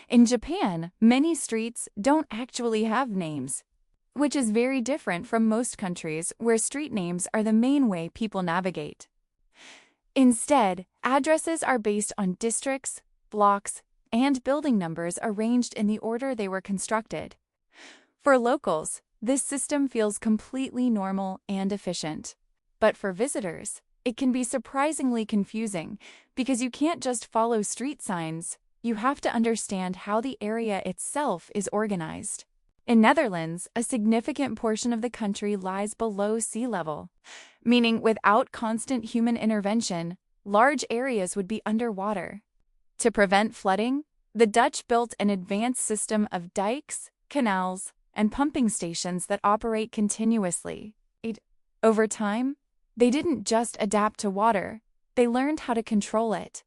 In Japan, many streets don't actually have names, which is very different from most countries where street names are the main way people navigate. Instead, addresses are based on districts, blocks, and building numbers arranged in the order they were constructed. For locals, this system feels completely normal and efficient. But for visitors, it can be surprisingly confusing because you can't just follow street signs, you have to understand how the area itself is organized. In Netherlands, a significant portion of the country lies below sea level, meaning without constant human intervention, large areas would be underwater. To prevent flooding, the Dutch built an advanced system of dikes, canals, and pumping stations that operate continuously. Over time, they didn't just adapt to water, they learned how to control it,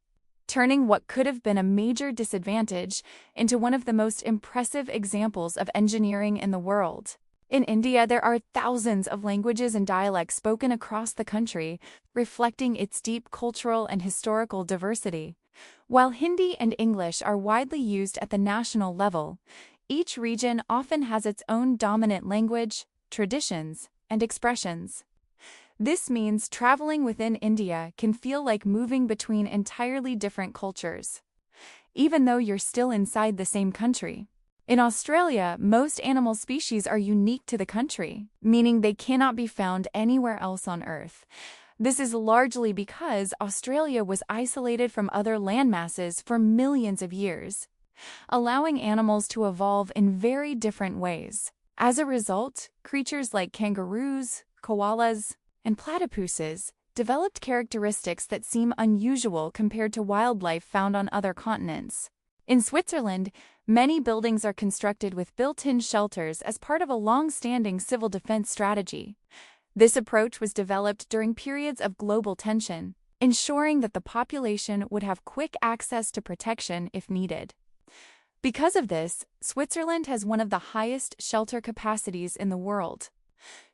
turning what could have been a major disadvantage into one of the most impressive examples of engineering in the world. In India, there are thousands of languages and dialects spoken across the country, reflecting its deep cultural and historical diversity. While Hindi and English are widely used at the national level, each region often has its own dominant language, traditions, and expressions. This means traveling within India can feel like moving between entirely different cultures, even though you're still inside the same country. In Australia, most animal species are unique to the country, meaning they cannot be found anywhere else on Earth. This is largely because Australia was isolated from other landmasses for millions of years, allowing animals to evolve in very different ways. As a result, creatures like kangaroos, koalas, and platypuses developed characteristics that seem unusual compared to wildlife found on other continents. In Switzerland, many buildings are constructed with built-in shelters as part of a long-standing civil defense strategy. This approach was developed during periods of global tension, ensuring that the population would have quick access to protection if needed. Because of this, Switzerland has one of the highest shelter capacities in the world,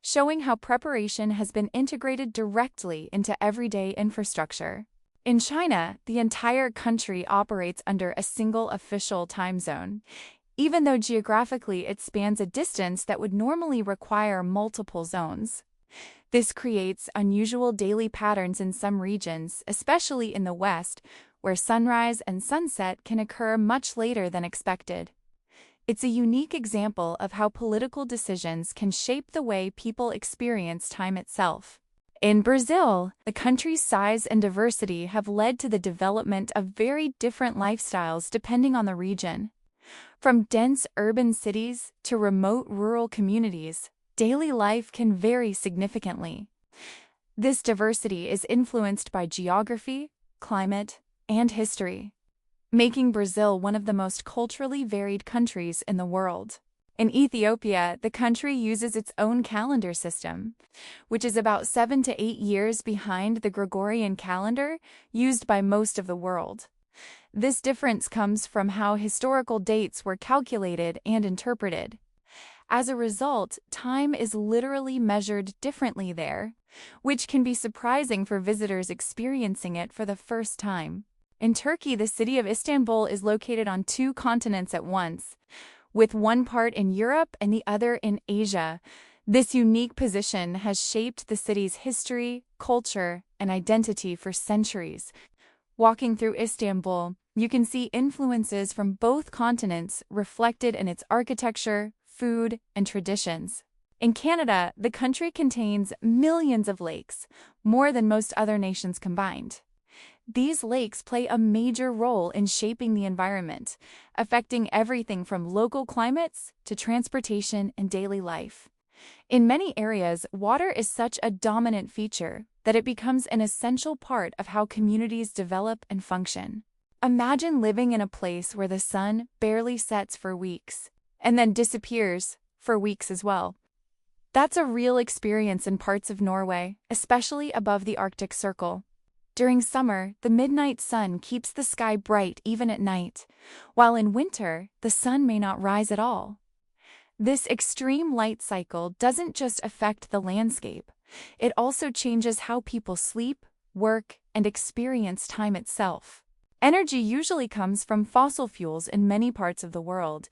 showing how preparation has been integrated directly into everyday infrastructure. In China, the entire country operates under a single official time zone, even though geographically it spans a distance that would normally require multiple zones. This creates unusual daily patterns in some regions, especially in the West, where sunrise and sunset can occur much later than expected. It's a unique example of how political decisions can shape the way people experience time itself. In Brazil, the country's size and diversity have led to the development of very different lifestyles depending on the region. From dense urban cities to remote rural communities, daily life can vary significantly. This diversity is influenced by geography, climate, and history, making Brazil one of the most culturally varied countries in the world. In Ethiopia, the country uses its own calendar system, which is about 7 to 8 years behind the Gregorian calendar used by most of the world. This difference comes from how historical dates were calculated and interpreted. As a result, time is literally measured differently there, which can be surprising for visitors experiencing it for the first time. In Turkey, the city of Istanbul is located on 2 continents at once, with one part in Europe and the other in Asia. This unique position has shaped the city's history, culture, and identity for centuries. Walking through Istanbul, you can see influences from both continents reflected in its architecture, food, and traditions. In Canada, the country contains millions of lakes, more than most other nations combined. These lakes play a major role in shaping the environment, affecting everything from local climates to transportation and daily life. In many areas, water is such a dominant feature that it becomes an essential part of how communities develop and function. Imagine living in a place where the sun barely sets for weeks, and then disappears for weeks as well. That's a real experience in parts of Norway, especially above the Arctic Circle. During summer, the midnight sun keeps the sky bright even at night, while in winter, the sun may not rise at all. This extreme light cycle doesn't just affect the landscape, it also changes how people sleep, work, and experience time itself. Energy usually comes from fossil fuels in many parts of the world,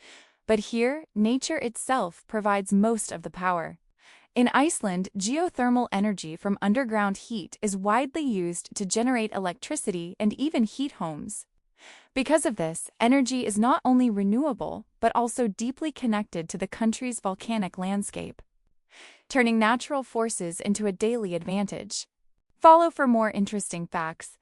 but here, nature itself provides most of the power. In Iceland, geothermal energy from underground heat is widely used to generate electricity and even heat homes. Because of this, energy is not only renewable, but also deeply connected to the country's volcanic landscape, turning natural forces into a daily advantage. Follow for more interesting facts.